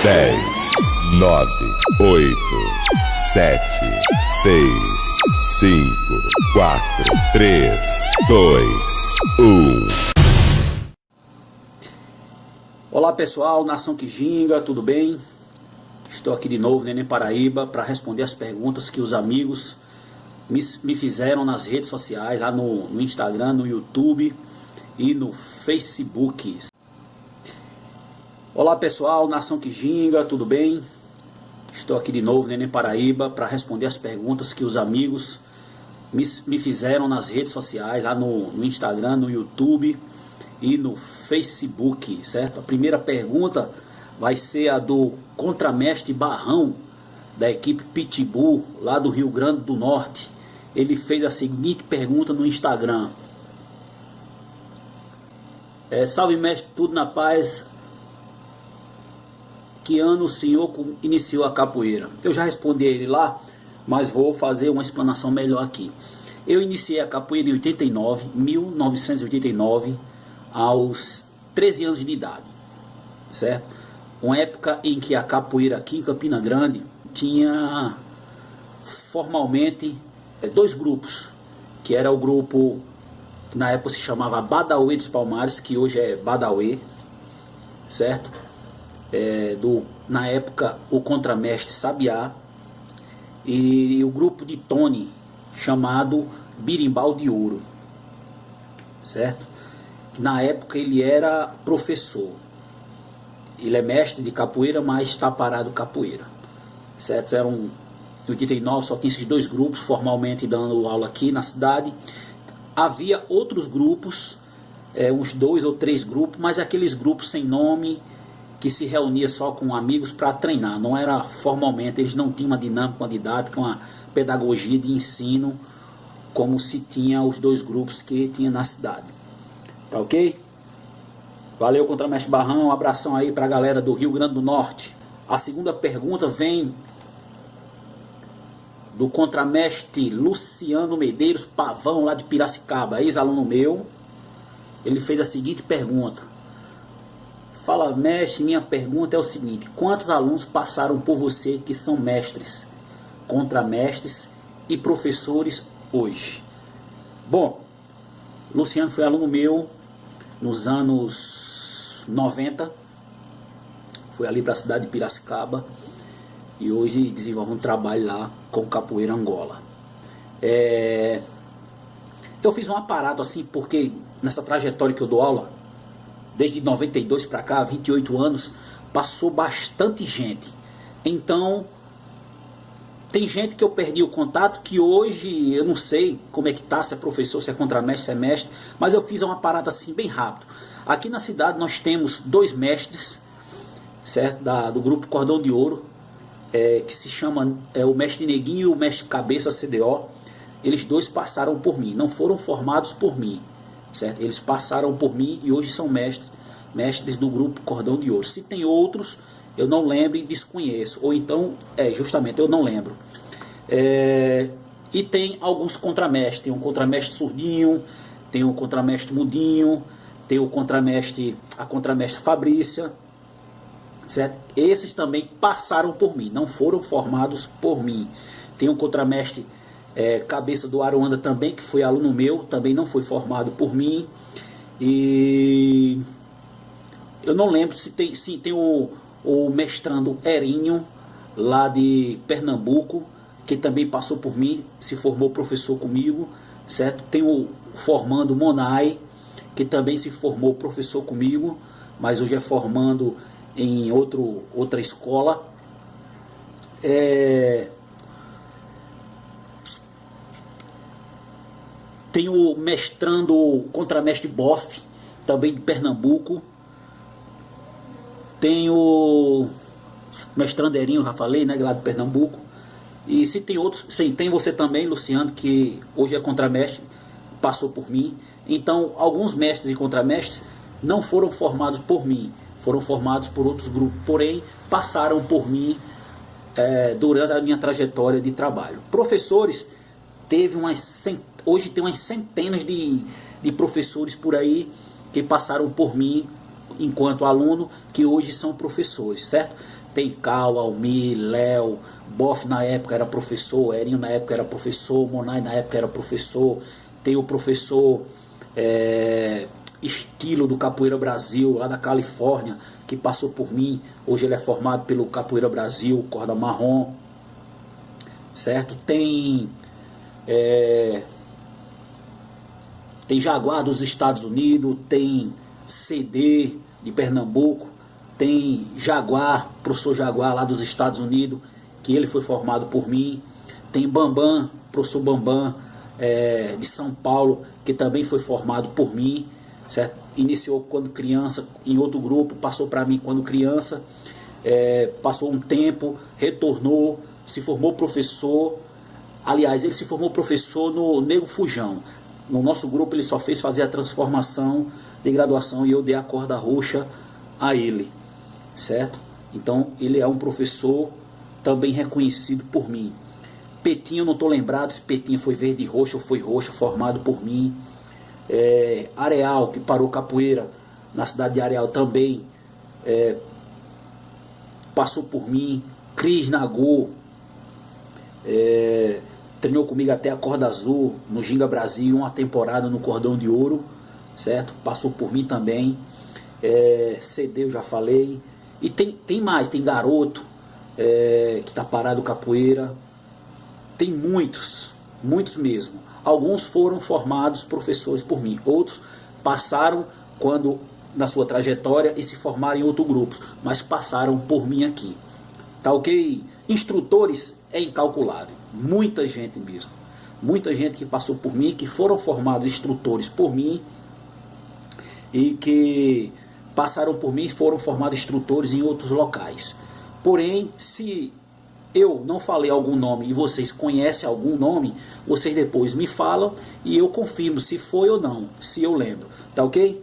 10, 9, 8, 7, 6, 5, 4, 3, 2, 1. Olá pessoal, Nação que Ginga, tudo bem? Estou aqui de novo, Neném Paraíba, para responder as perguntas que os amigos me fizeram nas redes sociais, lá no Instagram, no YouTube e no Facebook. Olá pessoal, Nação que Ginga, tudo bem? Estou aqui de novo, Neném Paraíba, para responder as perguntas que os amigos me fizeram nas redes sociais, lá no Instagram, no YouTube e no Facebook, certo? A primeira pergunta vai ser a do contramestre Barrão, da equipe Pitbull, lá do Rio Grande do Norte. Ele fez a seguinte pergunta no Instagram: salve mestre, tudo na paz? Que ano o senhor iniciou a capoeira? Eu já respondi a ele lá, mas vou fazer uma explanação melhor aqui. Eu iniciei a capoeira em 1989, aos 13 anos de idade, certo? Uma época em que a capoeira aqui em Campina Grande tinha formalmente dois grupos, que era o grupo que na época se chamava Badauê dos Palmares, que hoje é Badauê, certo? Na época o contramestre Sabiá, e o grupo de Tony chamado Birimbau de Ouro, certo? Na época ele era professor, ele é mestre de capoeira, mas está parado capoeira, certo? Em 89 só tinha esses dois grupos formalmente dando aula aqui na cidade. Havia outros grupos, uns 2 ou 3 grupos, mas aqueles grupos sem nome, que se reunia só com amigos para treinar, não era formalmente, eles não tinham uma dinâmica, uma didática, uma pedagogia de ensino, como se tinha os dois grupos que tinha na cidade. Tá ok? Valeu, contramestre Barrão, um abração aí para a galera do Rio Grande do Norte. A segunda pergunta vem do contramestre Luciano Medeiros Pavão, lá de Piracicaba, ex-aluno meu. Ele fez a seguinte pergunta: fala mestre, minha pergunta é o seguinte: quantos alunos passaram por você que são mestres, contramestres e professores hoje? Bom, Luciano foi aluno meu nos anos 90, foi ali para a cidade de Piracicaba e hoje desenvolve um trabalho lá com capoeira Angola. Então eu fiz um aparato assim, porque nessa trajetória que eu dou aula, desde 92 para cá, 28 anos, passou bastante gente. Então, tem gente que eu perdi o contato, que hoje eu não sei como é que tá, se é professor, se é contramestre, se é mestre, mas eu fiz uma parada assim bem rápido. Aqui na cidade nós temos 2 mestres, certo? Do grupo Cordão de Ouro, que se chama o mestre Neguinho e o mestre Cabeça CDO. Eles 2 passaram por mim, não foram formados por mim, certo? Eles passaram por mim e hoje são mestres do grupo Cordão de Ouro. Se tem outros, eu não lembro e desconheço, ou então, justamente, eu não lembro. E tem alguns contramestres, tem um contramestre surdinho, tem um contramestre mudinho, tem a contramestre Fabrícia, certo? Esses também passaram por mim, não foram formados por mim. Tem um contramestre Cabeça do Aruanda também, que foi aluno meu, também não foi formado por mim. E eu não lembro se tem o mestrando Erinho, lá de Pernambuco, que também passou por mim, se formou professor comigo, certo? Tem o formando Monai, que também se formou professor comigo, mas hoje é formando em outra escola. Tem o mestrando contramestre Boff, também de Pernambuco. Tem o mestrando Erinho, já falei, né, lá de Pernambuco. E se tem outros, sim, tem você também, Luciano, que hoje é contramestre, passou por mim. Então, alguns mestres e contramestres não foram formados por mim, foram formados por outros grupos, porém passaram por mim durante a minha trajetória de trabalho. Professores, hoje tem umas centenas de professores por aí que passaram por mim enquanto aluno, que hoje são professores, certo? Tem Cal, Almir, Léo, Boff na época era professor, Erinho na época era professor, Monai na época era professor, tem o professor Estilo do Capoeira Brasil, lá da Califórnia, que passou por mim, hoje ele é formado pelo Capoeira Brasil, corda marrom, certo? Tem Jaguar dos Estados Unidos, tem CD de Pernambuco, tem Jaguar, professor Jaguar lá dos Estados Unidos, que ele foi formado por mim, tem Bambam, professor Bambam de São Paulo, que também foi formado por mim, certo? Iniciou quando criança em outro grupo, passou para mim quando criança, passou um tempo, retornou, se formou professor. Aliás, ele se formou professor no Nego Fujão. No nosso grupo ele só fez fazer a transformação de graduação e eu dei a corda roxa a ele, certo? Então ele é um professor também reconhecido por mim. Petinho, não estou lembrado se Petinho foi verde e roxo ou foi roxo, formado por mim. Areal, que parou capoeira na cidade de Areal também, passou por mim. Cris Nagô, treinou comigo até a corda azul no Ginga Brasil, uma temporada no Cordão de Ouro, certo? Passou por mim também. CD eu já falei. E tem mais, tem Garoto, que está parado capoeira. Tem muitos mesmo. Alguns foram formados professores por mim, outros passaram na sua trajetória e se formaram em outro grupo, mas passaram por mim aqui. Tá ok? Instrutores é incalculável, muita gente mesmo, muita gente que passou por mim, que foram formados instrutores por mim e que passaram por mim e foram formados instrutores em outros locais. Porém, se eu não falei algum nome e vocês conhecem algum nome, vocês depois me falam e eu confirmo se foi ou não, se eu lembro, tá ok?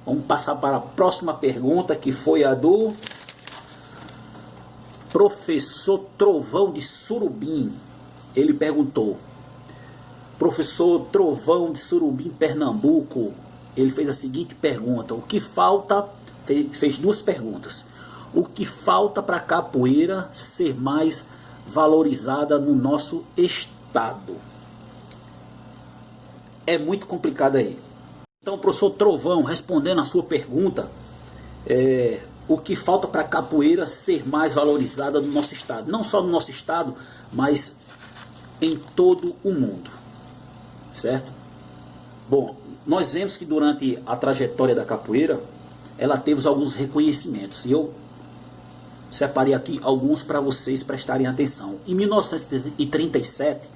Vamos passar para a próxima pergunta, que foi a do professor Trovão de Surubim. Ele perguntou: professor Trovão de Surubim, Pernambuco, ele fez a seguinte pergunta: o que falta, fez duas perguntas, o que falta para a capoeira ser mais valorizada no nosso estado? É muito complicado aí. Então, professor Trovão, respondendo a sua pergunta, o que falta para a capoeira ser mais valorizada no nosso estado? Não só no nosso estado, mas em todo o mundo, certo? Bom, nós vemos que durante a trajetória da capoeira, ela teve alguns reconhecimentos, e eu separei aqui alguns para vocês prestarem atenção. Em 1937,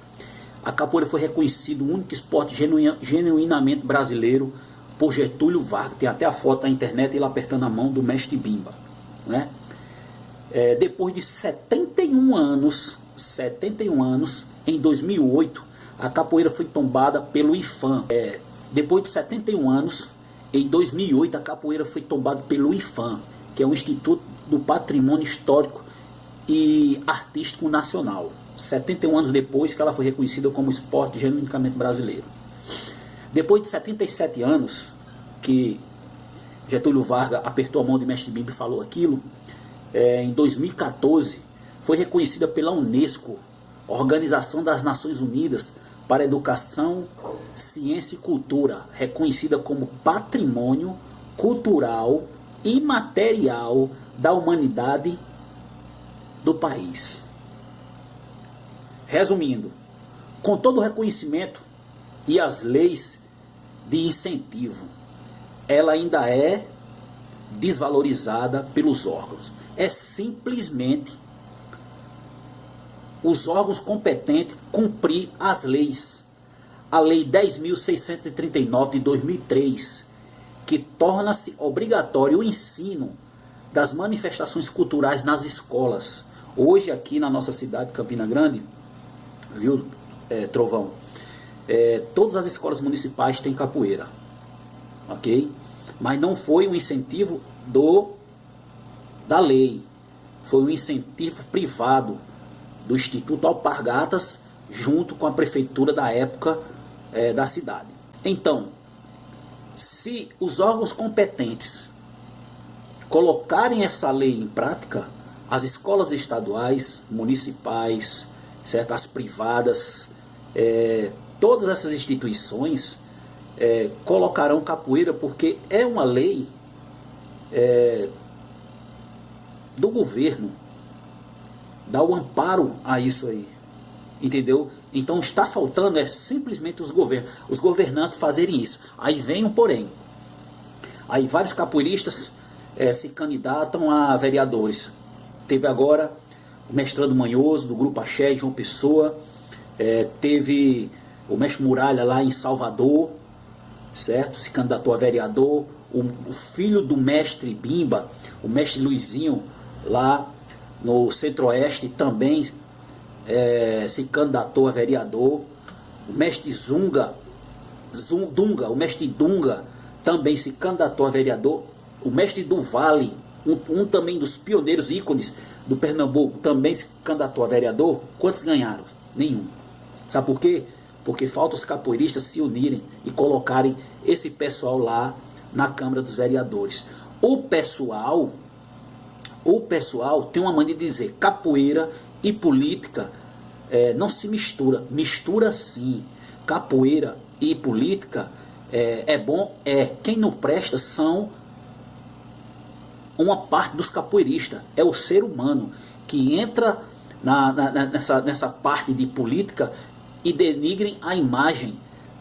a capoeira foi reconhecido o único esporte genuinamente brasileiro por Getúlio Vargas. Tem até a foto na internet, ele apertando a mão do mestre Bimba, né? Depois de 71 anos, em 2008, a capoeira foi tombada pelo IFAM. Depois de 71 anos, em 2008, a capoeira foi tombada pelo IFAM, que é o Instituto do Patrimônio Histórico e Artístico Nacional. 71 anos depois que ela foi reconhecida como esporte genuinamente brasileiro. Depois de 77 anos que Getúlio Vargas apertou a mão de mestre Bimba e falou aquilo, em 2014 foi reconhecida pela Unesco, Organização das Nações Unidas para a Educação, Ciência e Cultura, reconhecida como Patrimônio Cultural Imaterial da Humanidade do país. Resumindo, com todo o reconhecimento e as leis de incentivo, ela ainda é desvalorizada pelos órgãos. É simplesmente os órgãos competentes cumprir as leis. A Lei 10.639 de 2003, que torna-se obrigatório o ensino das manifestações culturais nas escolas. Hoje aqui na nossa cidade, Campina Grande, viu, Trovão? Todas as escolas municipais têm capoeira, ok? Mas não foi um incentivo da lei, foi um incentivo privado do Instituto Alpargatas, junto com a prefeitura da época da cidade. Então, se os órgãos competentes colocarem essa lei em prática, as escolas estaduais, municipais, certo? As privadas, todas essas instituições colocarão capoeira, porque é uma lei do governo, dá o amparo a isso aí, entendeu? Então está faltando simplesmente os governantes fazerem isso. Aí vem um porém, aí vários capoeiristas se candidatam a vereadores. Teve agora o mestrando Manhoso, do Grupo Axé, João Pessoa, teve o mestre Muralha lá em Salvador, certo? Se candidatou a vereador. O filho do mestre Bimba, o mestre Luizinho, lá no Centro-Oeste, também se candidatou a vereador. O mestre o mestre Dunga também se candidatou a vereador. O mestre do Vale, um também dos pioneiros ícones do Pernambuco, também se candidatou a vereador. Quantos ganharam? Nenhum. Sabe por quê? Porque falta os capoeiristas se unirem e colocarem esse pessoal lá na Câmara dos Vereadores. O pessoal tem uma mania de dizer: capoeira e política não se mistura. Mistura sim. Capoeira e política é bom. Quem não presta são uma parte dos capoeiristas. É o ser humano que entra nessa parte de política e denigrem a imagem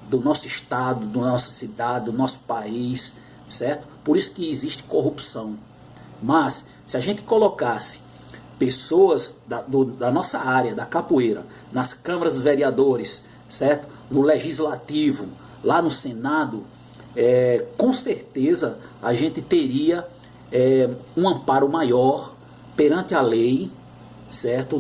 do nosso estado, da nossa cidade, do nosso país, certo? Por isso que existe corrupção. Mas se a gente colocasse pessoas da nossa área, da capoeira, nas câmaras dos vereadores, certo? No legislativo, lá no Senado, com certeza a gente teria um amparo maior perante a lei, certo?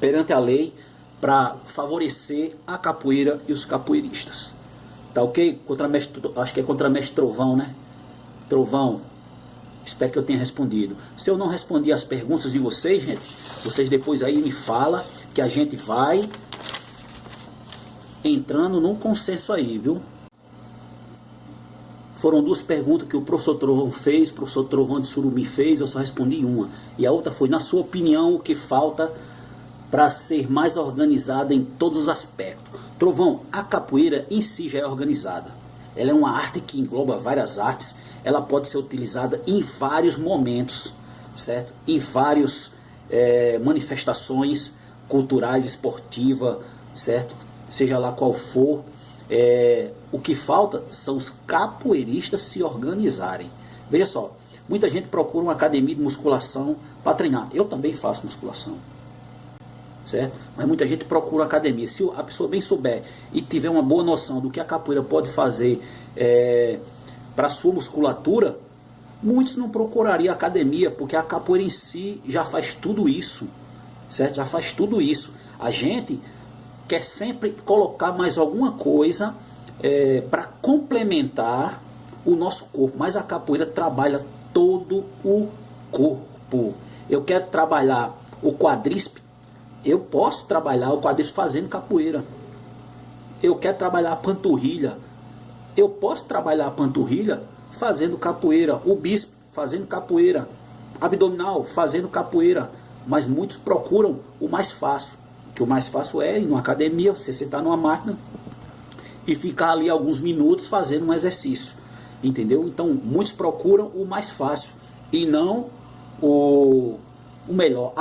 Perante a lei, para favorecer a capoeira e os capoeiristas. Tá ok? Acho que é contra mestre Trovão, né? Trovão, espero que eu tenha respondido. Se eu não respondi as perguntas de vocês, gente, vocês depois aí me falam, que a gente vai entrando num consenso aí, viu? Foram duas perguntas que o professor Trovão fez, o professor Trovão de Surumi fez, eu só respondi uma. E a outra foi: na sua opinião, o que falta para ser mais organizada em todos os aspectos? Trovão, a capoeira em si já é organizada. Ela é uma arte que engloba várias artes. Ela pode ser utilizada em vários momentos, certo? Em várias manifestações culturais, esportivas, certo? Seja lá qual for. O que falta são os capoeiristas se organizarem. Veja só, muita gente procura uma academia de musculação para treinar. Eu também faço musculação, certo? Mas muita gente procura uma academia. Se a pessoa bem souber e tiver uma boa noção do que a capoeira pode fazer para a sua musculatura, muitos não procurariam academia, porque a capoeira em si já faz tudo isso, certo? Já faz tudo isso. A gente quer sempre colocar mais alguma coisa para complementar o nosso corpo, mas a capoeira trabalha todo o corpo. Eu quero trabalhar o quadríceps, eu posso trabalhar o quadríceps fazendo capoeira. Eu quero trabalhar a panturrilha, eu posso trabalhar a panturrilha fazendo capoeira. O bíceps fazendo capoeira, abdominal fazendo capoeira. Mas muitos procuram o mais fácil, que o mais fácil é ir numa academia, você sentar numa máquina e ficar ali alguns minutos fazendo um exercício, entendeu? Então muitos procuram o mais fácil e não o melhor.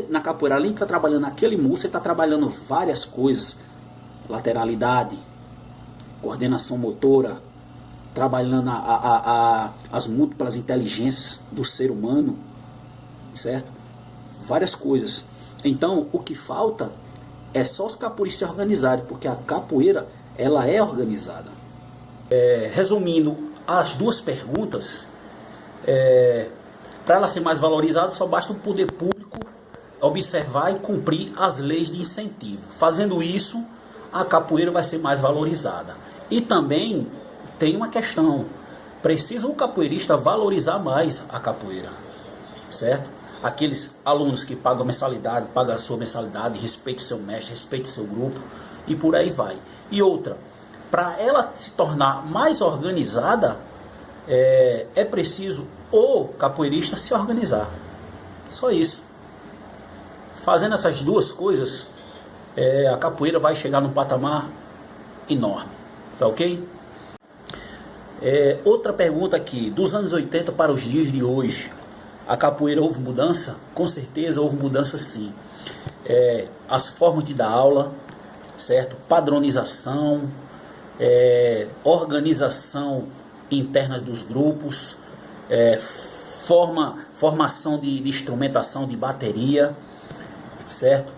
Na capoeira, além de estar trabalhando aquele músculo, você está trabalhando várias coisas: lateralidade, coordenação motora, trabalhando as múltiplas inteligências do ser humano, certo? Várias coisas. Então o que falta é só os capoeiristas se organizarem, porque a capoeira ela é organizada. Resumindo as duas perguntas, para ela ser mais valorizada, só basta o poder público observar e cumprir as leis de incentivo. Fazendo isso, a capoeira vai ser mais valorizada. E também tem uma questão: precisa o capoeirista valorizar mais a capoeira, certo? Aqueles alunos que pagam mensalidade, pagam a sua mensalidade, respeite seu mestre, respeite seu grupo e por aí vai. E outra, para ela se tornar mais organizada, é preciso o capoeirista se organizar. Só isso. Fazendo essas duas coisas, a capoeira vai chegar num patamar enorme. Tá ok? Outra pergunta aqui. Dos anos 80 para os dias de hoje, a capoeira houve mudança? Com certeza houve mudança, sim. As formas de dar aula, certo? Padronização, organização internas dos grupos, formação de instrumentação de bateria, certo?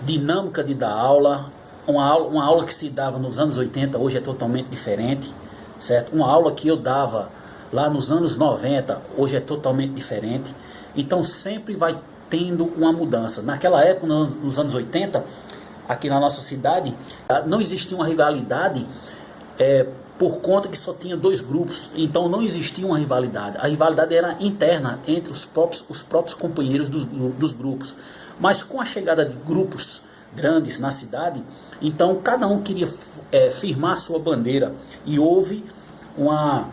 Dinâmica de dar aula. Uma aula que se dava nos anos 80 hoje é totalmente diferente, certo? Uma aula que eu dava lá nos anos 90 hoje é totalmente diferente. Então sempre vai tendo uma mudança. Naquela época, nos anos 80, aqui na nossa cidade, não existia uma rivalidade por conta que só tinha 2 grupos. Então não existia uma rivalidade. A rivalidade era interna entre os próprios companheiros dos grupos. Mas com a chegada de grupos grandes na cidade, então cada um queria firmar sua bandeira, e houve uma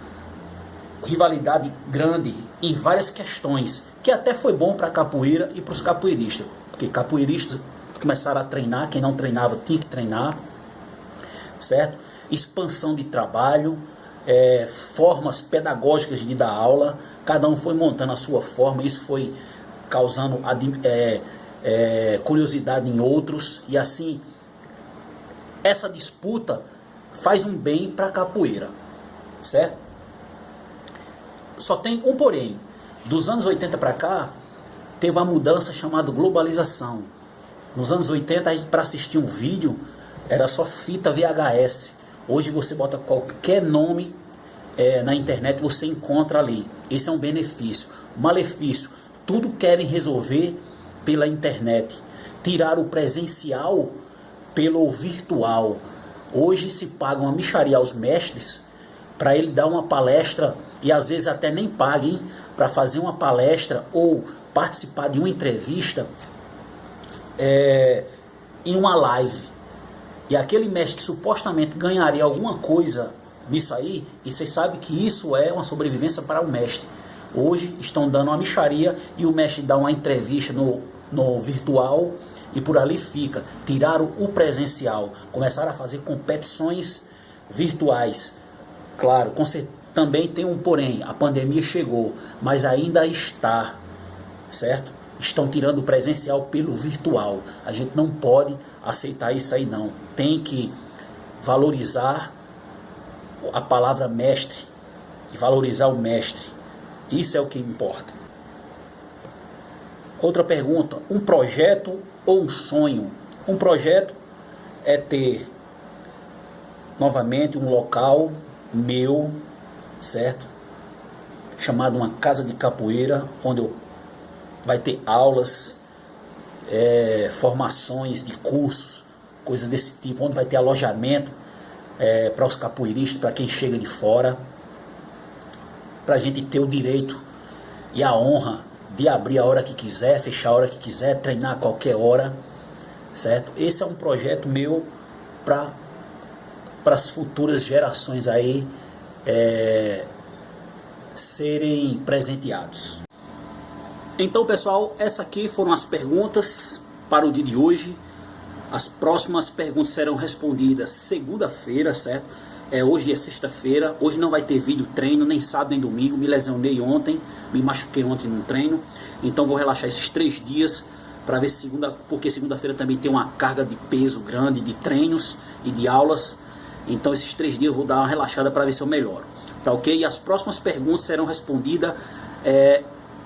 rivalidade grande em várias questões, que até foi bom para a capoeira e para os capoeiristas, porque capoeiristas começaram a treinar, quem não treinava tinha que treinar, certo? Expansão de trabalho, formas pedagógicas de dar aula, cada um foi montando a sua forma, isso foi causando curiosidade em outros, e assim essa disputa faz um bem para a capoeira, certo? Só tem um porém. Dos anos 80 para cá teve uma mudança chamada globalização. Nos anos 80, para assistir um vídeo era só fita VHS. Hoje você bota qualquer nome na internet, você encontra ali. Esse é um benefício. O malefício, tudo querem resolver pela internet, tirar o presencial pelo virtual. Hoje se paga uma mixaria aos mestres para ele dar uma palestra, e às vezes até nem paguem para fazer uma palestra ou participar de uma entrevista em uma live. E aquele mestre que supostamente ganharia alguma coisa nisso aí, e vocês sabem que isso é uma sobrevivência para o mestre. Hoje estão dando uma mixaria e o mestre dá uma entrevista no virtual e por ali fica. Tiraram o presencial, começaram a fazer competições virtuais. Claro, também tem um porém, a pandemia chegou, mas ainda está, certo? Estão tirando o presencial pelo virtual. A gente não pode aceitar isso aí não. Tem que valorizar a palavra mestre e valorizar o mestre. Isso é o que importa. Outra pergunta, um projeto ou um sonho? Um projeto é ter novamente um local meu, certo? Chamado uma casa de capoeira, onde vai ter aulas, formações de cursos, coisas desse tipo, onde vai ter alojamento para os capoeiristas, para quem chega de fora, para a gente ter o direito e a honra de abrir a hora que quiser, fechar a hora que quiser, treinar a qualquer hora, certo? Esse é um projeto meu para as futuras gerações aí serem presenteados. Então, pessoal, essas aqui foram as perguntas para o dia de hoje. As próximas perguntas serão respondidas segunda-feira, certo? Hoje é sexta-feira, hoje não vai ter vídeo treino, nem sábado nem domingo, me lesionei ontem, me machuquei ontem num treino, então vou relaxar esses 3 dias para ver se porque segunda-feira também tem uma carga de peso grande de treinos e de aulas, então esses 3 dias eu vou dar uma relaxada para ver se eu melhoro, tá ok? E as próximas perguntas serão respondidas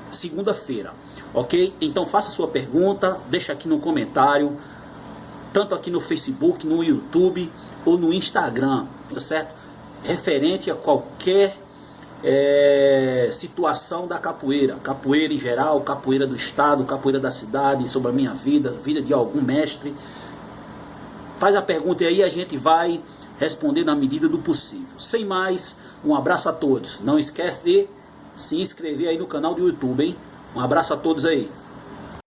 segunda-feira, ok? Então faça sua pergunta, deixa aqui no comentário, tanto aqui no Facebook, no YouTube ou no Instagram, tá certo? Referente a qualquer situação da capoeira, capoeira em geral, capoeira do estado, capoeira da cidade, sobre a minha vida, vida de algum mestre. Faz a pergunta aí, a gente vai responder na medida do possível. Sem mais, um abraço a todos. Não esquece de se inscrever aí no canal do YouTube, hein? Um abraço a todos aí.